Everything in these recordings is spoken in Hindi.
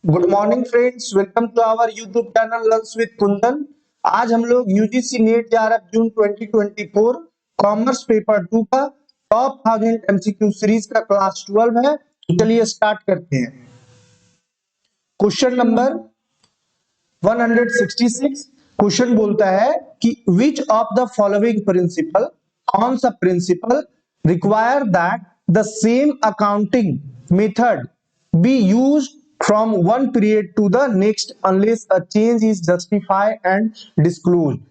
Good morning friends, welcome to our YouTube channel learns with Kundan. आज हम लोग UGC NET JRF June 2024 commerce paper 2 का टॉप 1000 एमसीक्यू सीरीज का क्लास 12 है। तो चलिए स्टार्ट करते हैं। क्वेश्चन नंबर 166 क्वेश्चन बोलता है कि which of the following principle, कौन सा principle require that the same accounting method be used from one period to the next unless a change is justified and disclosed।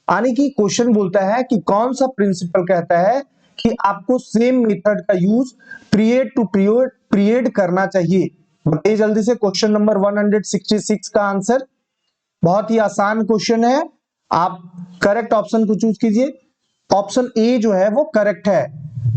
यानी कि क्वेश्चन बोलता है कि कौन सा प्रिंसिपल कहता है कि आपको सेम मेथड का यूज पीरियड टू पीरियड करना चाहिए। बताइए जल्दी से क्वेश्चन नंबर 166 का आंसर। बहुत ही आसान क्वेश्चन है, आप करेक्ट ऑप्शन को चूज कीजिए। ऑप्शन ए जो है वो करेक्ट है,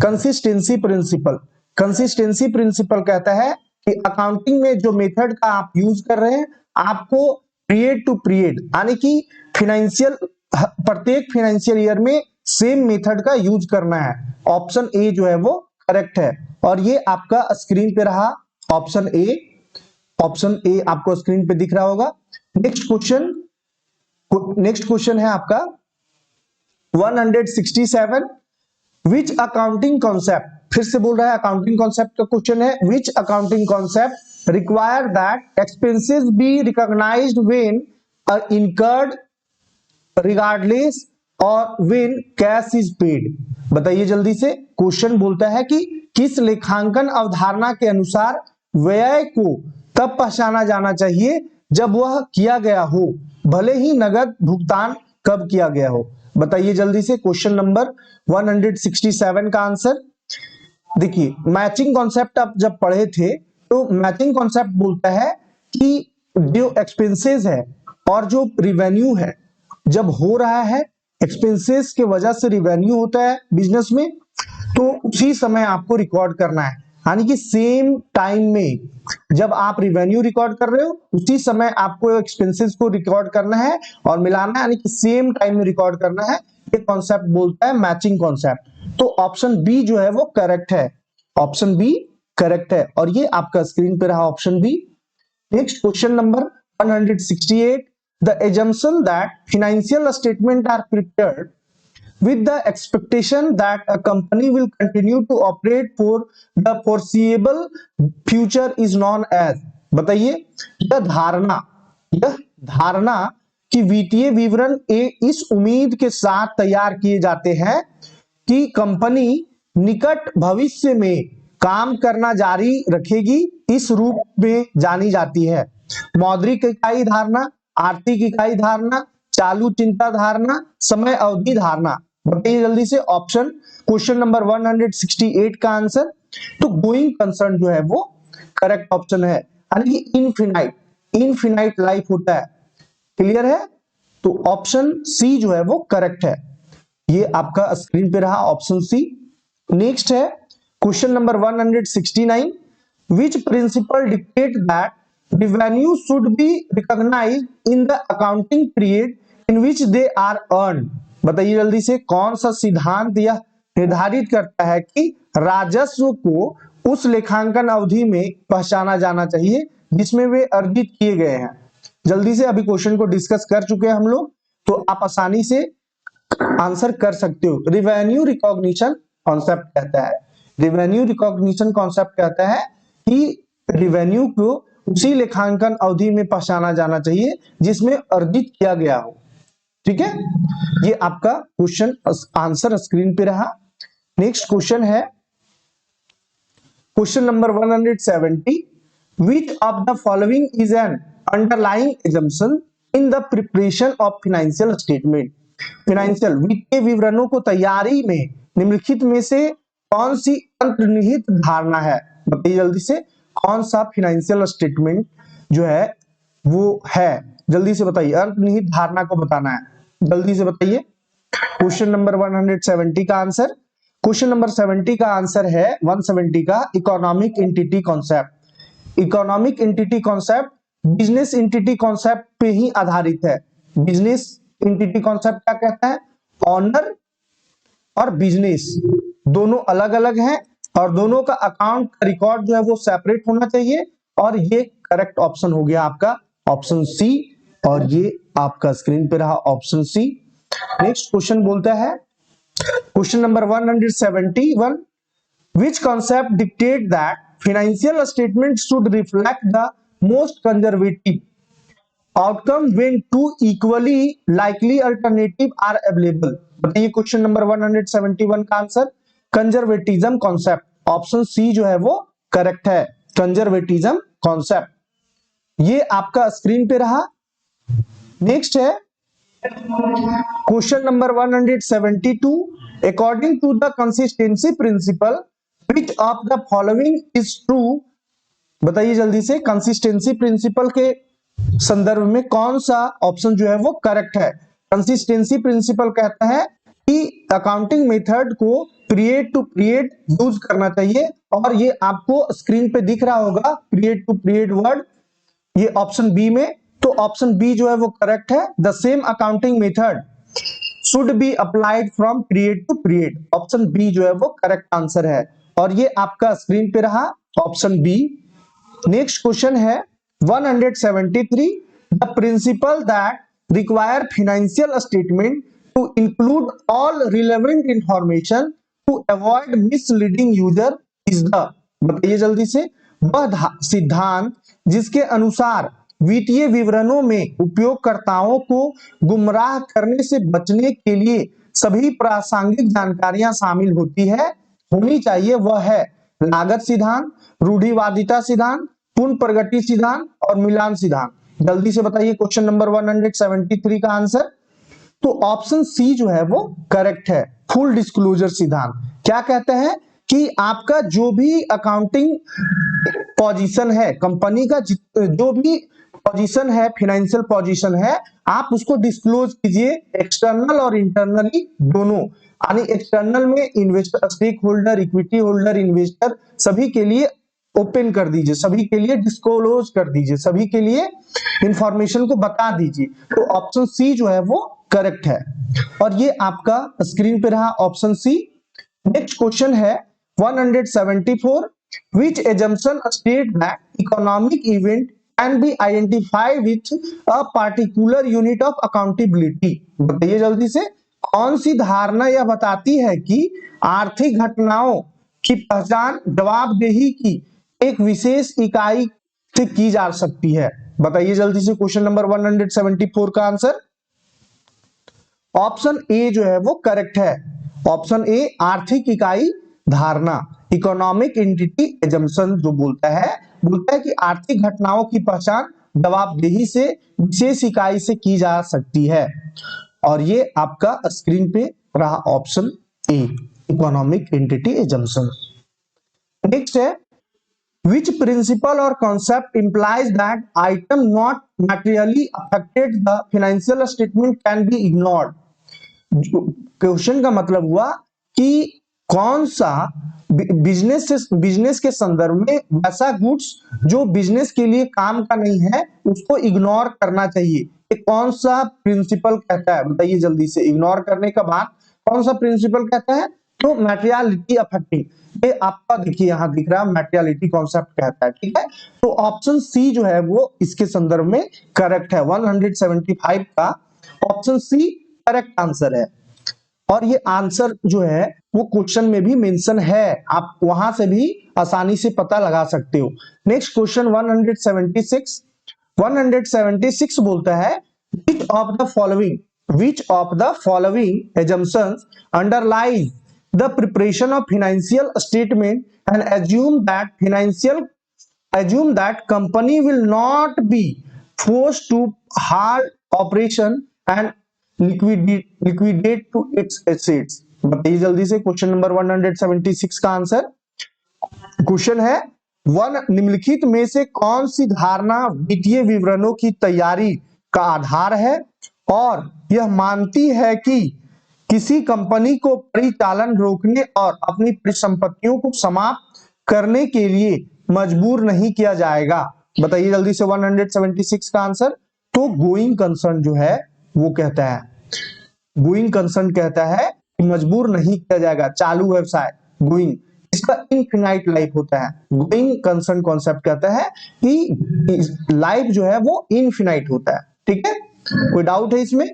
कंसिस्टेंसी प्रिंसिपल। कंसिस्टेंसी प्रिंसिपल कहता है कि अकाउंटिंग में जो मेथड का आप यूज कर रहे हैं आपको पीरियड टू पीरियड यानी कि प्रत्येक फाइनेंशियल ईयर में सेम मेथड का यूज करना है। ऑप्शन ए जो है वो करेक्ट है और ये आपका स्क्रीन पे रहा ऑप्शन ए। ऑप्शन ए आपको स्क्रीन पे दिख रहा होगा। नेक्स्ट क्वेश्चन है आपका 167। विच अकाउंटिंग कॉन्सेप्ट, फिर से बोल रहा है अकाउंटिंग कॉन्सेप्ट का क्वेश्चन है। Which accounting concept require that expenses be recognized when incurred regardless और व्हेन कैश इज पेड। बताइए जल्दी से। क्वेश्चन बोलता है कि किस लेखांकन अवधारणा के अनुसार व्यय को तब पहचाना जाना चाहिए जब वह किया गया हो, भले ही नगद भुगतान कब किया गया हो। बताइए जल्दी से क्वेश्चन नंबर 167 का आंसर। देखिए मैचिंग कॉन्सेप्ट आप जब पढ़े थे तो मैचिंग कॉन्सेप्ट बोलता है कि जो एक्सपेंसेस है और जो रिवेन्यू है जब हो रहा है, एक्सपेंसेस के वजह से रिवेन्यू होता है बिजनेस में, तो उसी समय आपको रिकॉर्ड करना है। यानी कि सेम टाइम में जब आप रिवेन्यू रिकॉर्ड कर रहे हो उसी समय आपको एक्सपेंसेस को रिकॉर्ड करना है और मिलाना है, यानी कि सेम टाइम में रिकॉर्ड करना है। ये कॉन्सेप्ट बोलता है मैचिंग कॉन्सेप्ट। तो ऑप्शन बी जो है वो करेक्ट है। ऑप्शन बी करेक्ट है और ये आपका स्क्रीन पे रहा option B. Next question number 168। The assumption that financial statements are prepared with the expectation that a company will continue to operate for the foreseeable future is known as। बताइए यह धारणा कि वित्तीय विवरण इस उम्मीद के साथ तैयार किए जाते हैं कि कंपनी निकट भविष्य में काम करना जारी रखेगी, इस रूप में जानी जाती है। मौद्रिक इकाई धारणा, आर्थिक इकाई धारणा, चालू चिंता धारणा, समय अवधि धारणा। बताइए जल्दी से ऑप्शन। क्वेश्चन नंबर 168 का आंसर तो गोइंग कंसर्न जो है वो करेक्ट ऑप्शन है, यानी कि इनफिनाइट लाइफ होता है। क्लियर है? तो ऑप्शन सी जो है वो करेक्ट है। ये आपका स्क्रीन पे रहा ऑप्शन सी। नेक्स्ट है question number 169। Which principle dictate that revenue should be recognized in the accounting period in which they are earned। बताइए जल्दी से कौन सा सिद्धांत यह निर्धारित करता है कि राजस्व को उस लेखांकन अवधि में पहचाना जाना चाहिए जिसमें वे अर्जित किए गए हैं। जल्दी से, अभी क्वेश्चन को डिस्कस कर चुके हैं हम लोग, तो आप आसानी से आंसर कर सकते हो। रिवेन्यू रिकॉग्निशन कॉन्सेप्ट कहता है, रिवेन्यू रिकॉग्निशन कॉन्सेप्ट कहता है कि रिवेन्यू को उसी लेखांकन अवधि में पहचाना जाना चाहिए जिसमें अर्जित किया गया हो। ठीक है, ये आपका क्वेश्चन आंसर स्क्रीन पे रहा। नेक्स्ट क्वेश्चन है question number 170। Which of the following is an underlying assumption in the preparation of financial statement. Financial वित्तीय विवरणों को तैयारी में निम्नलिखित में से कौन सी अंतर्निहित धारणा है। बताइए जल्दी से कौन सा फाइनेंशियल स्टेटमेंट जो है वो है, जल्दी से बताइए। अंतर्निहित धारणा को बताना है, जल्दी से बताइए। क्वेश्चन नंबर 170 का आंसर। क्वेश्चन नंबर 70 का आंसर है 170 का economic entity concept. Economic entity concept business entity concept पे ही आधारित है। बिजनेस एंटिटी कॉन्सेप्ट क्या कहता है? ऑनर और बिजनेस दोनों अलग अलग हैं और दोनों का अकाउंट का रिकॉर्ड जो है वो सेपरेट होना चाहिए और ये करेक्ट ऑप्शन हो गया आपका ऑप्शन सी, और ये आपका स्क्रीन पे रहा ऑप्शन सी। नेक्स्ट क्वेश्चन बोलता है question number 171, which concept dictate that financial statements should reflect the most conservative outcome when two equally likely alternative are available? बताइए क्वेश्चन नंबर 171 का answer conservatism concept, option C जो है वो करेक्ट है, कंजर्वेटिज्म कॉन्सेप्ट। ये आपका स्क्रीन पे रहा। नेक्स्ट है question number 172, according to the consistency principle which of the following is true? बताइए जल्दी से, कंसिस्टेंसी प्रिंसिपल के संदर्भ में कौन सा ऑप्शन जो है वो करेक्ट है? कंसिस्टेंसी प्रिंसिपल कहता है कि अकाउंटिंग मेथड को पीरियड टू पीरियड यूज करना चाहिए, और ये आपको स्क्रीन पे दिख रहा होगा पीरियड टू पीरियड वर्ड, ये ऑप्शन बी में। तो ऑप्शन बी जो है वो करेक्ट है, the same accounting method should be applied from period to period, option B जो है वो करेक्ट आंसर है, और ये आपका स्क्रीन पे रहा ऑप्शन बी। नेक्स्ट क्वेश्चन है 173, the principle that require financial statement to include all relevant information to avoid misleading user is the, बताइए जल्दी से, वह सिद्धांत जिसके अनुसार वित्तीय विवरणों में उपयोगकर्ताओं को गुमराह करने से बचने के लिए सभी प्रासंगिक जानकारियां शामिल होनी चाहिए, वह है लागत सिद्धांत, रूढ़िवादिता सिद्धांत, पूर्ण प्रगति सिद्धांत और मिलान सिद्धांत। जल्दी से बताइए क्वेश्चन नंबर 173 का आंसर। तो ऑप्शन सी जो है वो करेक्ट है, फुल डिस्क्लोजर सिद्धांत। क्या कहते हैं कि आपका जो भी अकाउंटिंग पोजीशन है, कंपनी का जो भी पोजीशन है, फाइनेंशियल पोजीशन है, आप उसको डिस्क्लोज कीजिए, एक्सटर्नल और इंटरनली दोनों। यानी एक्सटर्नल में investor, stake holder, equity holder, investor सभी के लिए ओपन कर दीजिए, सभी के लिए डिस्क्लोज कर दीजिए, सभी के लिए इंफॉर्मेशन को बता दीजिए। तो ऑप्शन सी जो है वो करेक्ट है, और ये आपका स्क्रीन पे रहा ऑप्शन सी। नेक्स्ट क्वेश्चन है 174, which assumption state that economic event can be identified with a particular unit of accountability? बताइए जल्दी से, कौन सी धारणा यह बताती है कि आर्थिक घटनाओं की पहचान जवाबदेही की एक विशेष इकाई से की जा सकती है? बताइए जल्दी से क्वेश्चन नंबर 174 का आंसर। ऑप्शन ए जो है वो करेक्ट है, ऑप्शन ए आर्थिक इकाई धारणा, इकोनॉमिक एंटिटी एजम्पशन जो बोलता है कि आर्थिक घटनाओं की पहचान जवाबदेही से विशेष इकाई से की जा सकती है, और ये आपका स्क्रीन पे रहा option A, economic entity assumption. Next है which principle or concept implies that item not materially affected the financial statement can be ignored? Question का मतलब हुआ कि कौन सा बिजनेस के संदर्भ में वैसा गुड्स जो बिजनेस के लिए काम का नहीं है उसको इग्नोर करना चाहिए, कौन सा प्रिंसिपल कहता है? बताइए जल्दी से, इग्नोर करने का बाद कौन सा प्रिंसिपल कहता है? तो मैटेरियलिटी अफेक्टिंग, ये आपका देखिए यहां दिख रहा है मैटेरियलिटी कॉन्सेप्ट कहता है, ठीक है। तो ऑप्शन सी जो है वो इसके संदर्भ में करेक्ट है, 175 का ऑप्शन सी करेक्ट आंसर है, और ये आंसर जो है वो क्वेश्चन में भी मेंशन है, आप वहां से भी आसानी से पता लगा सकते हो। नेक्स्ट क्वेश्चन 176 बोलता है which of the following assumptions underlies the preparation of financial statement and assume that company will not be forced to hard operation and liquidate to its assets? बताइए जल्दी से क्वेश्चन नंबर 176 का आंसर। क्वेश्चन है निम्नलिखित में से कौन सी धारणा वित्तीय विवरणों की तैयारी का आधार है और यह मानती है कि किसी कंपनी को परिचालन रोकने और अपनी परिसंपत्तियों को समाप्त करने के लिए मजबूर नहीं किया जाएगा? बताइए जल्दी से 176 का आंसर। तो गोइंग कंसर्न जो है वो कहता है, गोइंग कंसर्न कहता है कि मजबूर नहीं किया जाएगा, चालू व्यवसाय गोइंग, इस जिसका इनफिनाइट लाइफ होता है। गोइंग कंसर्न कॉन्सेप्ट कहता है कि लाइफ जो है वो इनफिनाइट होता है। ठीक है, कोई डाउट है इसमें?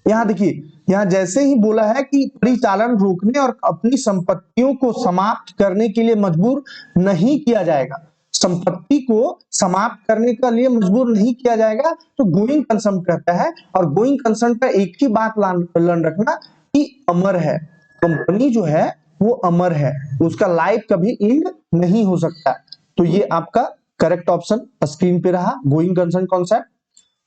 यहां देखिए, यहां जैसे ही बोला है कि परिचालन रोकने और अपनी संपत्तियों को समाप्त करने के लिए मजबूर नहीं किया जाएगा, संपत्ति को समाप्त करने के लिए मजबूर नहीं किया जाएगा, तो गोइंग कंसर्न कहता है। और गोइंग कंसर्न का एक ही बात लर्न रखना कि अमर है, कंपनी जो है वो अमर है, उसका लाइफ कभी एंड नहीं हो सकता। तो ये आपका करेक्ट ऑप्शन स्क्रीन पे रहा, गोइंग कंसर्न कॉन्सेप्ट।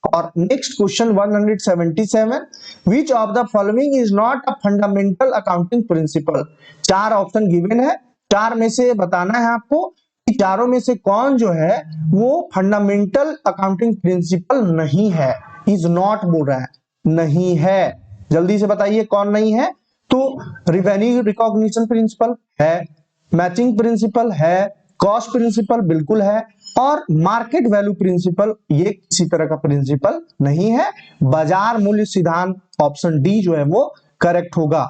और next question 177, which of the following is not a fundamental accounting principle. चार ऑप्शन गिवन है, चार में से बताना है आपको कि चारों में से कौन जो है वो फंडामेंटल अकाउंटिंग प्रिंसिपल नहीं है। इज नॉट बोल रहा है, नहीं है, जल्दी से बताइए कौन नहीं है। तो रिवेन्यू रिकॉग्निशन प्रिंसिपल है, मैचिंग प्रिंसिपल है, कॉस्ट प्रिंसिपल बिल्कुल है, और मार्केट वैल्यू प्रिंसिपल ये किसी तरह का प्रिंसिपल नहीं है। बाजार मूल्य सिद्धांत ऑप्शन डी जो है वो करेक्ट होगा।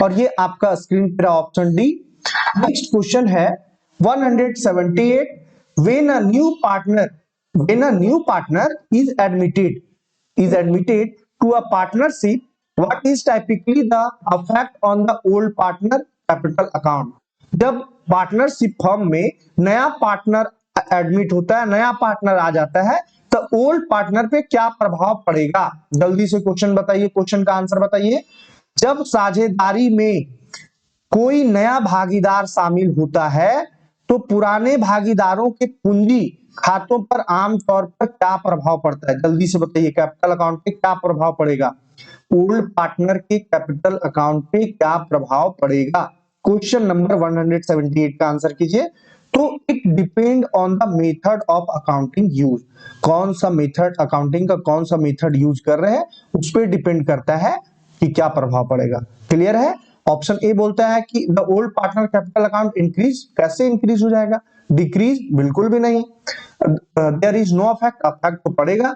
और ये आपका स्क्रीन पर ऑप्शन डी। नेक्स्ट क्वेश्चन है 178, when a new partner is admitted to a partnership, what is typically the effect on the old partner capital account। जब पार्टनरशिप फर्म में नया पार्टनर एडमिट होता है, नया पार्टनर आ जाता है, तो ओल्ड पार्टनर पे क्या प्रभाव पड़ेगा? जल्दी से क्वेश्चन बताइए, क्वेश्चन का आंसर बताइए। जब साझेदारी में कोई नया भागीदार शामिल होता है तो पुराने भागीदारों के पूंजी खातों पर आमतौर पर क्या प्रभाव पड़ता है? जल्दी से बताइए, कैपिटल अकाउंट पे क्या प्रभाव पड़ेगा? ओल्ड पार्टनर के कैपिटल अकाउंट पे क्या प्रभाव पड़ेगा? क्वेश्चन नंबर 178 का आंसर कीजिए। तो it depend on the method of accounting use. कौन सा मेथड, अकाउंटिंग का कौन सा मेथड यूज कर रहे हैं उस पर डिपेंड करता है कि क्या प्रभाव पड़ेगा। क्लियर है? ऑप्शन ए बोलता है कि the old partner capital account increase, कैसे इंक्रीज हो जाएगा? डिक्रीज, बिल्कुल भी नहीं। There is no affect, affect तो पड़ेगा।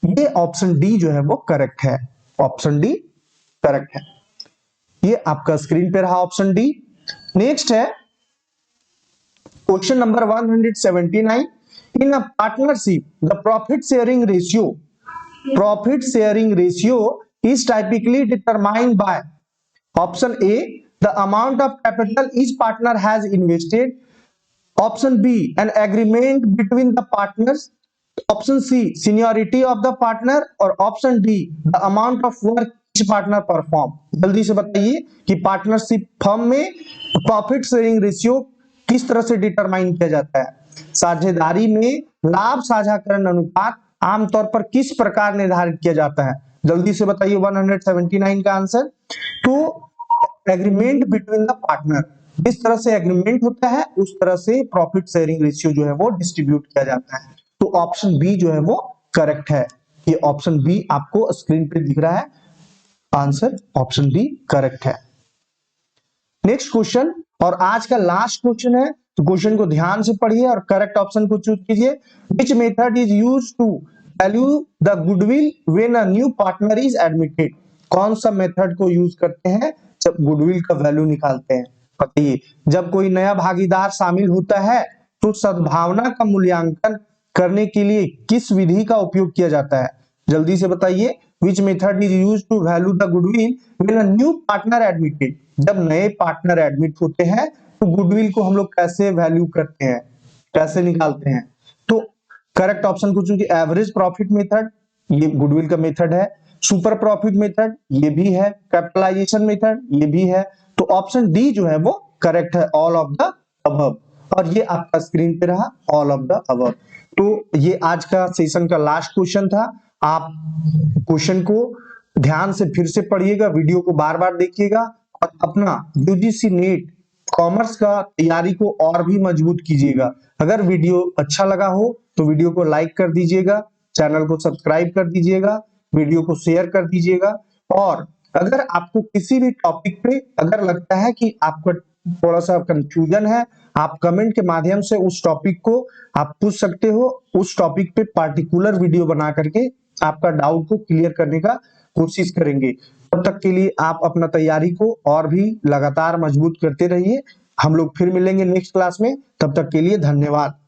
ये ऑप्शन डी जो है वो करेक्ट है, ऑप्शन डी करेक्ट है। ये आपका स्क्रीन पे रहा ऑप्शन डी। नेक्स्ट है question number 179, in a partnership the profit sharing ratio is typically determined by option A the amount of capital each partner has invested, option B an agreement between the partners, option C seniority of the partner, और option D the amount of work each partner perform. जल्दी से बताइए कि पार्टनरशिप फर्म में प्रॉफिट शेयरिंग रेशियो किस तरह से डिटरमाइन किया जाता है? साझेदारी में लाभ साझाकरण अनुपात आमतौर पर किस प्रकार निर्धारित किया जाता है? जल्दी से बताइए 179 का आंसर। तो एग्रीमेंट बिटवीन द पार्टनर, जिस तरह से एग्रीमेंट होता है उस तरह से प्रॉफिट शेयरिंग रेशियो जो है वो डिस्ट्रीब्यूट किया जाता है। तो ऑप्शन बी जो है वो करेक्ट है। ये ऑप्शन बी आपको स्क्रीन पे दिख रहा है, आंसर ऑप्शन बी करेक्ट है। नेक्स्ट क्वेश्चन और आज का लास्ट क्वेश्चन है, तो क्वेश्चन को ध्यान से पढ़िए और करेक्ट ऑप्शन को चूज कीजिए। Which method is used to value the goodwill when a new partner is admitted. कौन सा मेथड को यूज करते हैं जब गुडविल का वैल्यू निकालते हैं? बताइए, जब कोई नया भागीदार शामिल होता है तो सद्भावना का मूल्यांकन करने के लिए किस विधि का उपयोग किया जाता है? जल्दी से बताइए, which method is used to value the goodwill when a new partner admitted. जब नए पार्टनर एडमिट होते हैं तो गुडविल को हम लोग कैसे वैल्यू करते हैं, कैसे निकालते हैं? तो करेक्ट ऑप्शन को चूंकि एवरेज प्रॉफिट मेथड, ये गुडविल का मेथड है, सुपर प्रॉफिट मेथड ये भी है, कैपिटलाइजेशन मेथड ये भी है। तो ऑप्शन डी जो है वो करेक्ट है, ऑल ऑफ द अबव। और ये आपका स्क्रीन पे रहा ऑल ऑफ द अबव। तो ये आज का सेशन का लास्ट क्वेश्चन था। आप क्वेश्चन को ध्यान से फिर से पढ़िएगा, वीडियो को बार बार देखिएगा और अपना यूजीसी नेट कॉमर्स का तैयारी को और भी मजबूत कीजिएगा। अगर वीडियो अच्छा लगा हो तो वीडियो को लाइक कर दीजिएगा, चैनल को सब्सक्राइब कर दीजिएगा, वीडियो को शेयर कर दीजिएगा। और अगर आपको किसी भी टॉपिक पे अगर लगता है कि आपको थोड़ा सा कंफ्यूजन है, आप कमेंट के माध्यम से उस टॉपिक को आप पूछ सकते हो। उस टॉपिक पे पार्टिकुलर वीडियो बना करके आपका डाउट को क्लियर करने का कोशिश करेंगे। तब तक के लिए आप अपना तैयारी को और भी लगातार मजबूत करते रहिए। हम लोग फिर मिलेंगे नेक्स्ट क्लास में, तब तक के लिए धन्यवाद।